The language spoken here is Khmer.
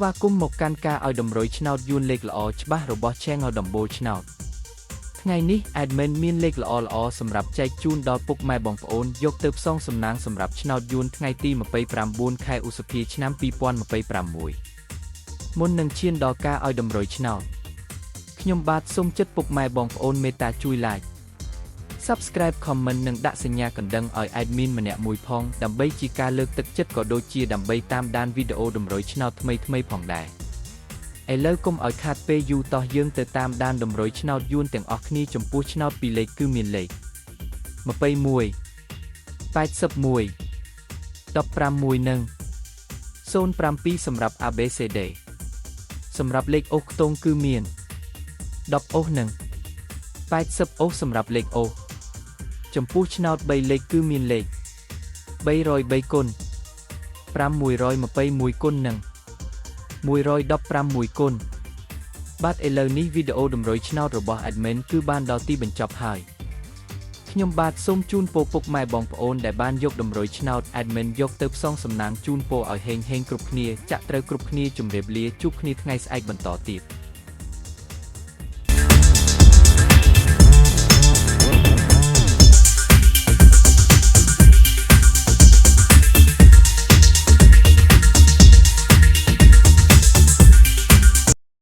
ស្វាគមន៍មកកាន់ការឲ្យតម្រុយឆ្នោតយួនលេខល្អច្បាស់របស់ Channel ដំបូលឆ្នោតថ្ងៃនេះ Admin មានលេខល្អៗសម្រាប់ចែកជូនដល់ពុកម៉ែបងប្អូនយកទៅផ្សងសំណាងសម្រាប់ឆ្នោតយួនថ្ងៃទី29ខែឧសភាឆ្នាំ2026មុននឹងឈានដល់ការឲ្យតម្រុយឆ្នោតខ្ញុំបាទសូមចិត្តពុកម៉ែបងប្អូនមេត្តាជួយ Like Subscribe Comment និងដាក់សញ្ញាកណ្ដឹងឲ្យ Admin ម្នាក់មួយផងដើម្បីជាការលើកទឹកចិត្តក៏ដូចជាដើម្បីតាមដានវីដេអូតម្រុយឆ្នោតថ្មីៗផងដែរឥឡូវកុំឲ្យខាតពេលយូរតោះយើងទៅតាមដានតម្រុយឆ្នោតយួនទាំងអស់គ្នាចំពោះឆ្នោតពីរលេខគឺមានលេខ21 81 15និង07សម្រាប់ ABCD សម្រាប់លេខអូសខ្ទង់គឺមាន10អូសនិង80អូសសម្រាប់លេខអូសចំពោះឆ្នោត3លេខគឺមានលេខ303គុណ521គុណនិង116គុណបាទឥឡូវនេះវីដេអូតម្រុយឆ្នោតរបស់ Admin គឺបានដល់ទីបញ្ចប់ហើយខ្ញុំបាទសូមជូនពរពុកម៉ែបងប្អូនដែលបានយកតម្រុយឆ្នោត Admin យកទៅផ្សងសំណាងជូនពរឲ្យហេងគ្រប់គ្នាចាក់ត្រូវគ្រប់គ្នាជម្រាបលាជួបគ្នាថ្ងៃស្អែកបន្តទៀត